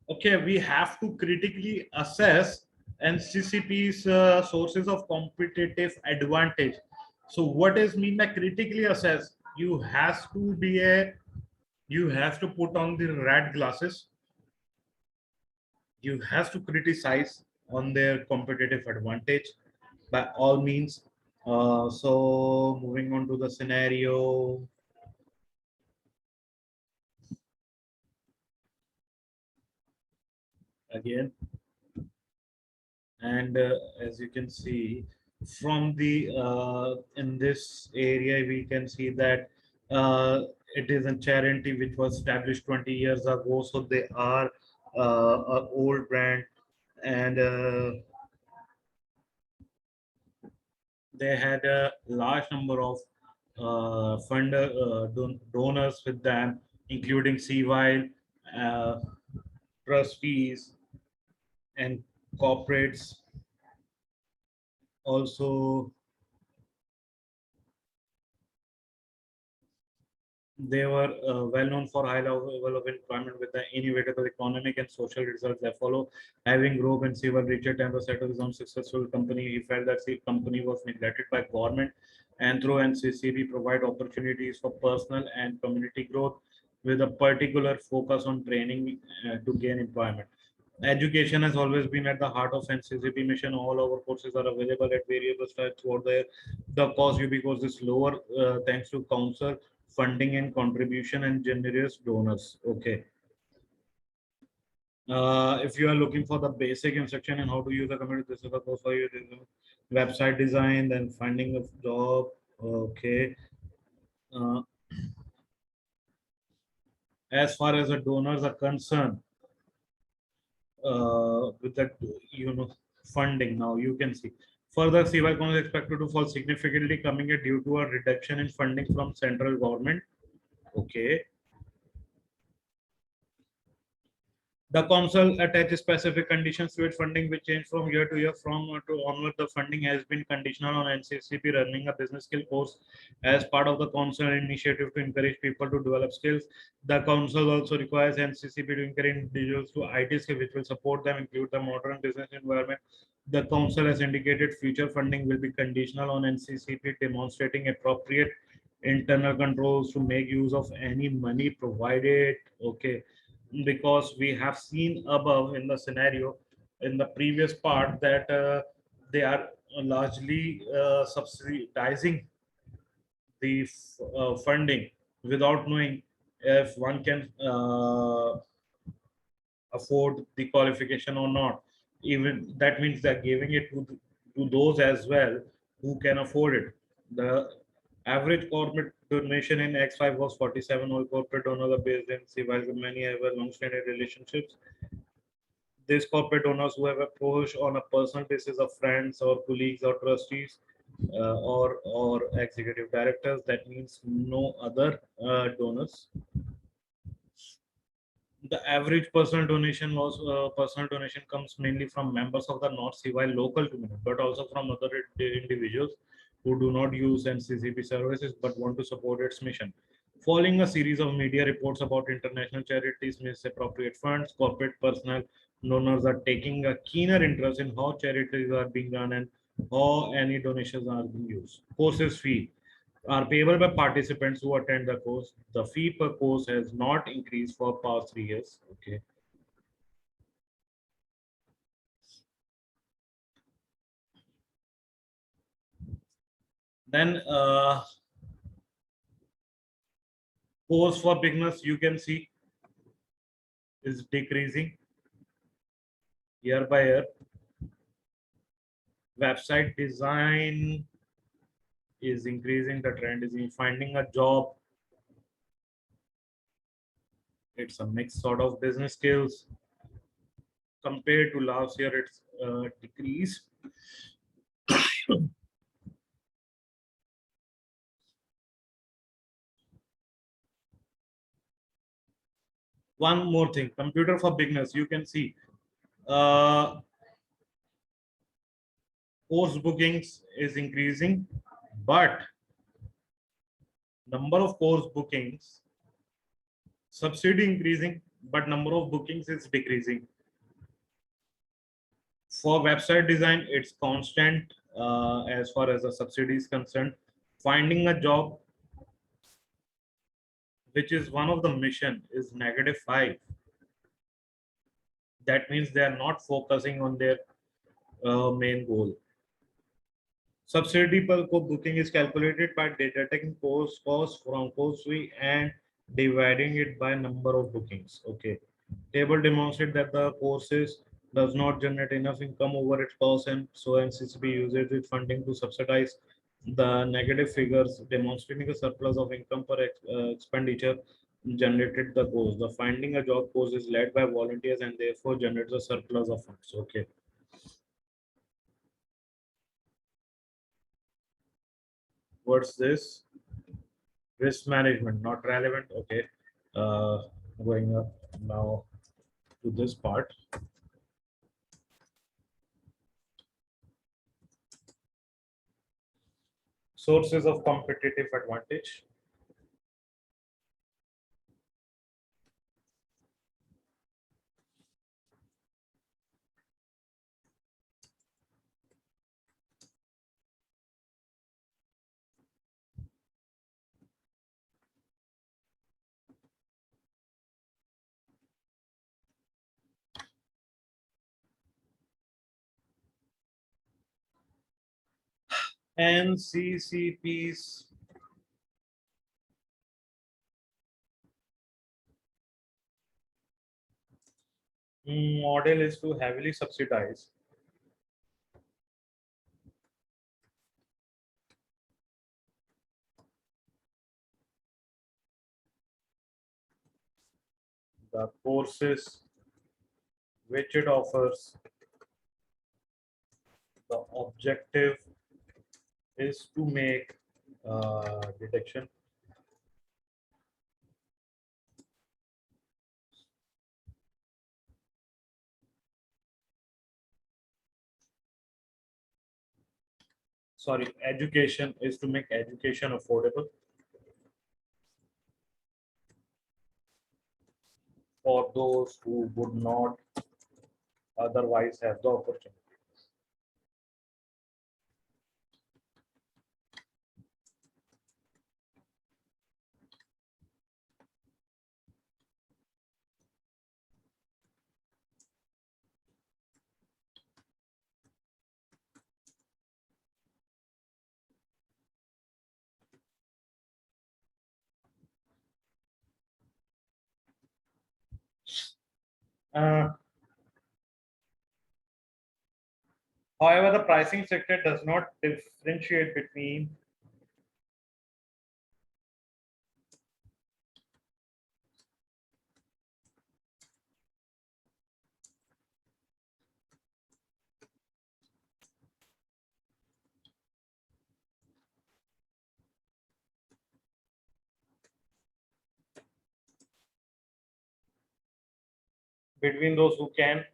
Okay, we have to critically assess NCCP's sources of competitive advantage. So what is mean by critically assess? You have to put on the red glasses. You have to criticize on their competitive advantage by all means. So moving on to the scenario again, and as you can see from the in this area, we can see that it is a charity which was established 20 years ago, so they are a old brand, and they had a large number of donors with them, including CY, uh, trustees, and corporates. Also, they were well known for high level of employment with the inevitable economic and social results that follow. Having grown and Civil Richard and set of his own successful company, he felt that the company was neglected by government, and through NCCB provide opportunities for personal and community growth with a particular focus on training to gain employment. Education has always been at the heart of NCCP mission. All our courses are available at variable times throughout the year. The cost because is lower thanks to council funding and contribution and generous donors. Okay. If you are looking for the basic instruction and how to use the computer, this is the course for you. Website design, then finding of job. Okay. Uh, as far as the donors are concerned, with that funding, now you can see further CY is expected to fall significantly coming in due to a reduction in funding from central government. Okay. The council attaches specific conditions to its funding, which change from year to year. From to onward, the funding has been conditional on NCCP running a business skill course as part of the council initiative to encourage people to develop skills. The council also requires NCCP to encourage individuals to IT skills, which will support them, include the modern business environment. The council has indicated future funding will be conditional on NCCP demonstrating appropriate internal controls to make use of any money provided. Okay, because we have seen above in the scenario in the previous part that they are largely subsidizing the funding without knowing if one can afford the qualification or not. Even that means they're giving it to those as well who can afford it. The average corporate donation in X5 was 47. All corporate donors are based in C, while many have a long-standing relationships. These corporate donors who have approached on a personal basis of friends or colleagues or trustees or executive directors. That means no other donors. The average personal donation comes mainly from members of the North CY local community, but also from other individuals who do not use NCCP services but want to support its mission. Following a series of media reports about international charities misappropriate funds, corporate personnel donors are taking a keener interest in how charities are being run and how any donations are being used. Courses fee are payable by participants who attend the course. The fee per course has not increased for past 3 years. Okay. Then course for beginners, you can see is decreasing year by year. Website design is increasing. The trend is in finding a job. It's a mixed sort of business skills. Compared to last year, it's decreased. One more thing, computer for beginners, you can see course bookings is increasing, but number of course bookings subsidy increasing, but number of bookings is decreasing. For website design, it's constant as far as the subsidy is concerned. Finding a job, which is one of the mission, is -5. That means they are not focusing on their main goal. Subsidy per booking is calculated by deducting cost from course fee and dividing it by number of bookings. Okay. Table demonstrate that the courses does not generate enough income over its cost, and so NCCP uses its funding to subsidize the negative figures, demonstrating a surplus of income per expenditure generated the course. The finding a job course is led by volunteers and therefore generates a surplus of funds. Okay. What's this? Risk management, not relevant. Okay. Uh, Going up now to this part. Sources of competitive advantage. NCCP's model is to heavily subsidize the courses which it offers. The objective is to make detection education is to make education affordable for those who would not otherwise have the opportunity. Uh, However, the pricing sector does not differentiate between those who can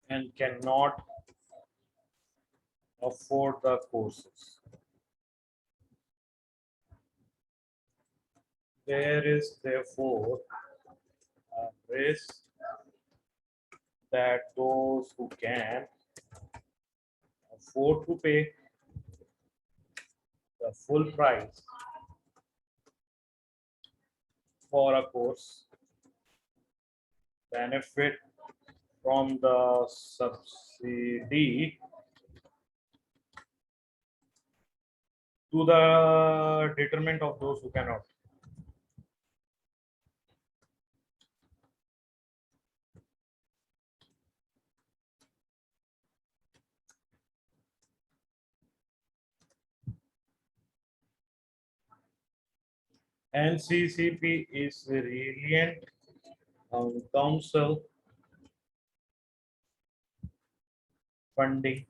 and cannot afford the courses. There is therefore a risk that those who can afford to pay the full price for a course benefit from the subsidy to the detriment of those who cannot. NCCP is reliant on council funding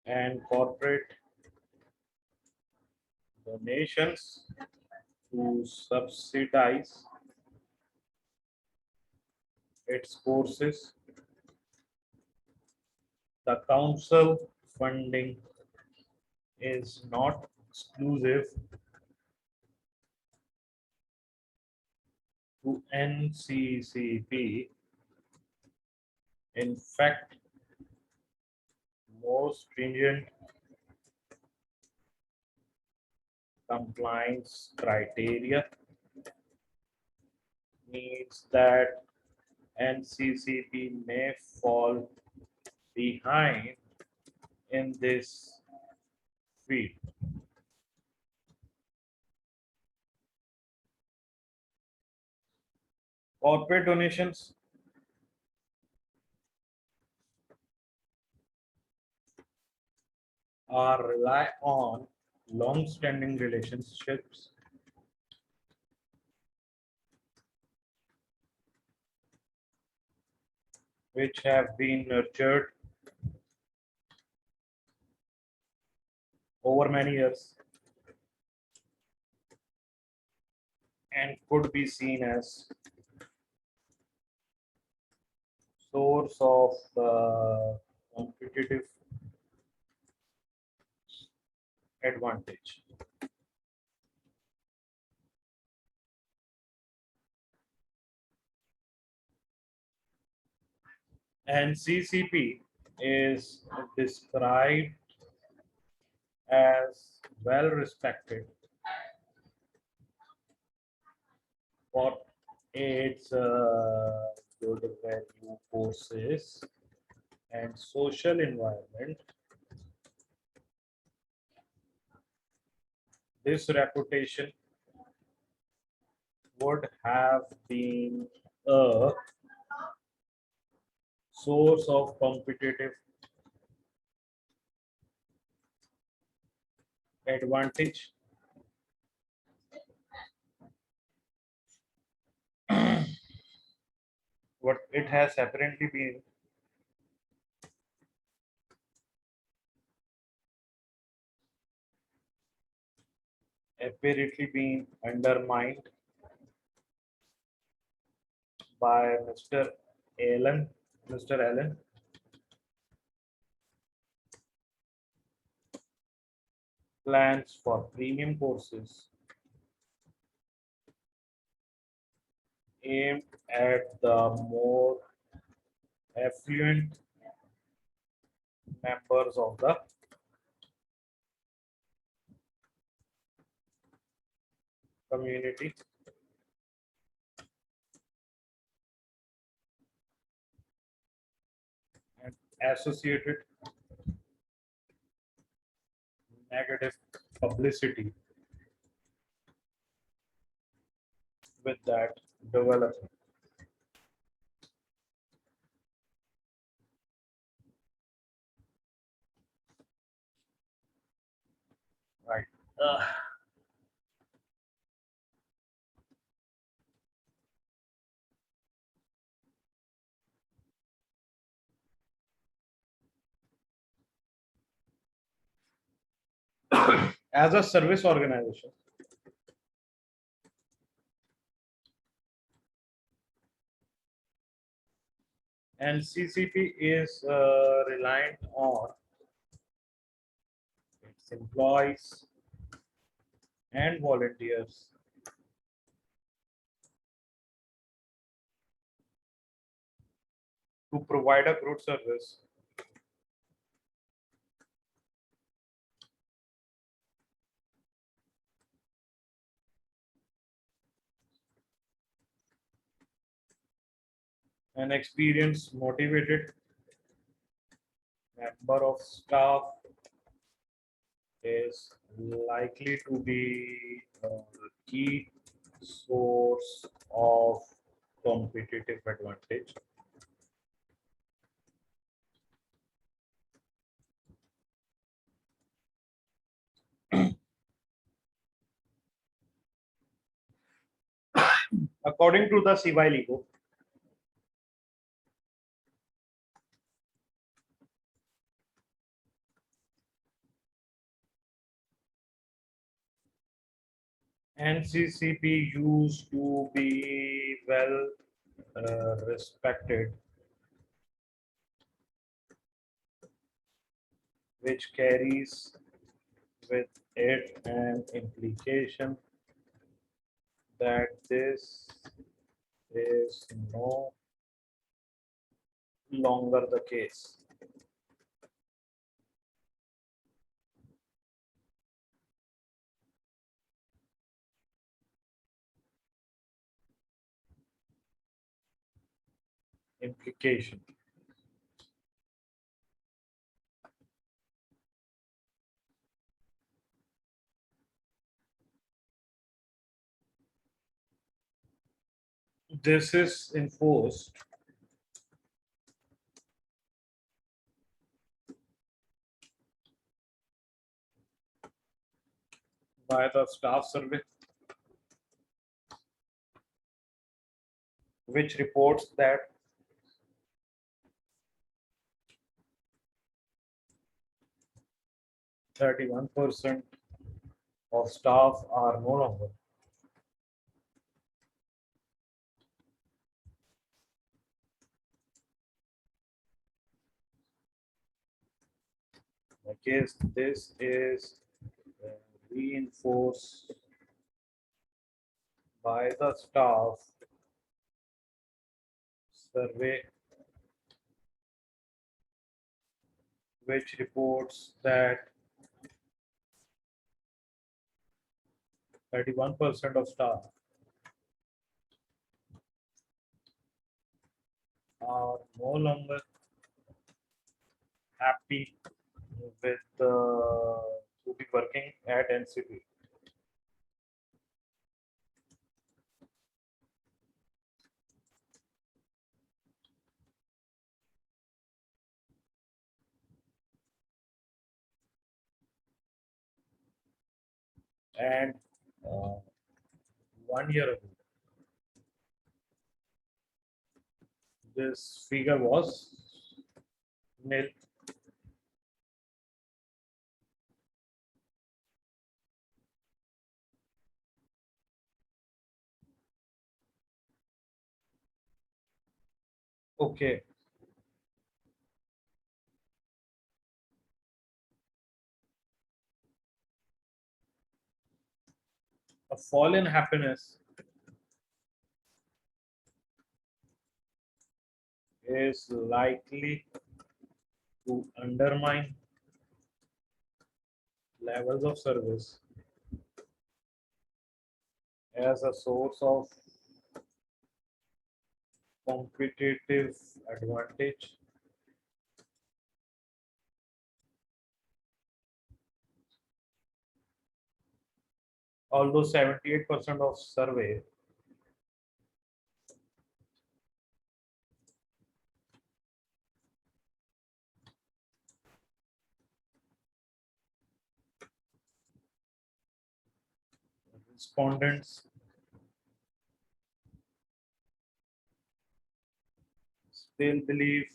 and corporate donations to subsidize its courses. The council funding is not exclusive to NCCP. In fact, more stringent compliance criteria means that NCCP may fall behind in this field. Corporate donations rely on long-standing relationships which have been nurtured over many years and could be seen as source of competitive advantage. And CCP is described as well respected for its good value courses and social environment. This reputation would have been a source of competitive advantage. What it has apparently been undermined by Mr. Allen, plans for premium courses aimed at the more affluent members of the community. And associated negative publicity with that development. Right. As a service organization, and CCP is reliant on its employees and volunteers to provide a good service an experienced, motivated member of staff is likely to be a key source of competitive advantage. According to the CY Ligo, NCCP used to be well respected, which carries with it an implication that this is no longer the case. Implication. This is enforced by the staff survey, which reports that 31% of staff are no longer the case. This is reinforced by the staff survey, which reports that 31% of staff are no longer happy with to be working at NCP. And uh, 1 year ago, this figure was nil. Okay. A fall in happiness is likely to undermine levels of service as a source of competitive advantage. Although 78% of survey respondents still believe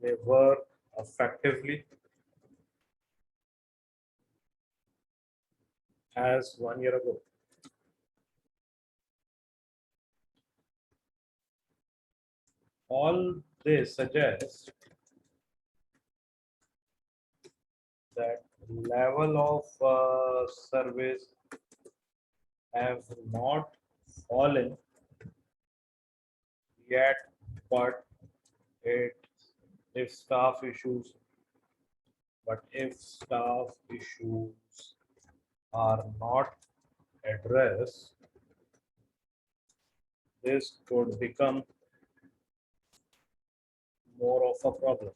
they work effectively as 1 year ago. All this suggests that level of service have not fallen yet, but it if staff issues if staff issues are not addressed, this could become more of a problem.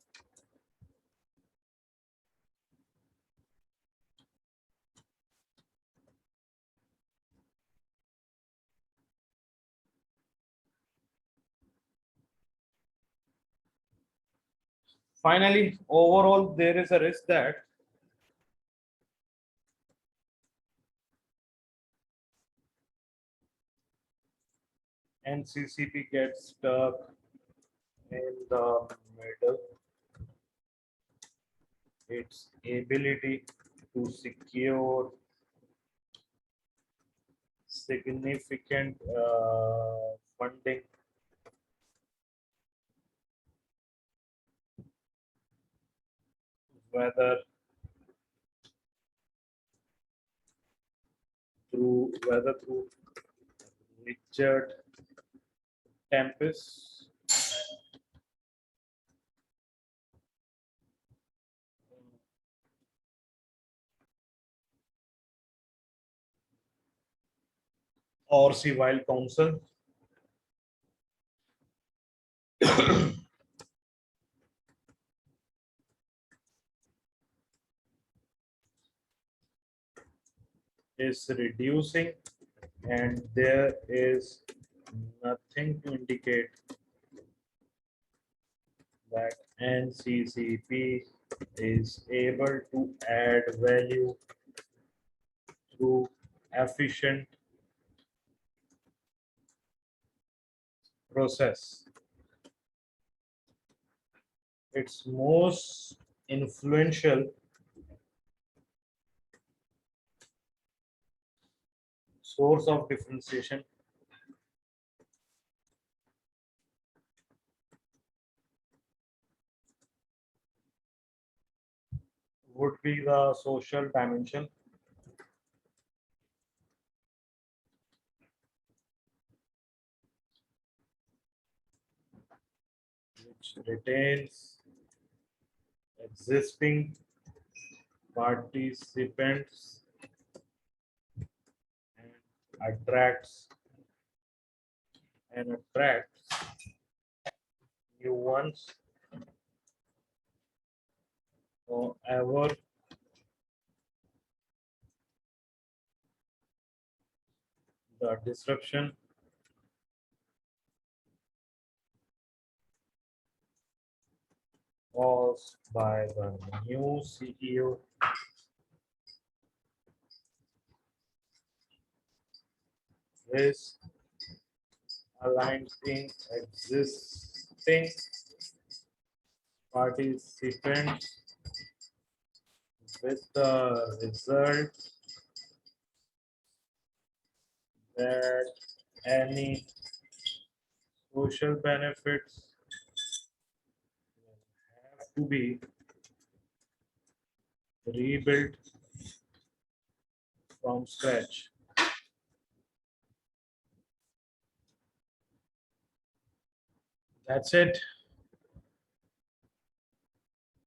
Finally, overall, there is a risk that NCCP gets stuck in the middle its ability to secure significant funding whether through Richard Tempest or civil counsel. Is reducing, and there is nothing to indicate that NCCP is able to add value through efficient process. Its most influential source of differentiation would be the social dimension, which retains existing participants and attracts attracts new ones. However, the disruption caused by the new CEO risk aligning existing participants with the result that any social benefits have to be rebuilt from scratch. That's it.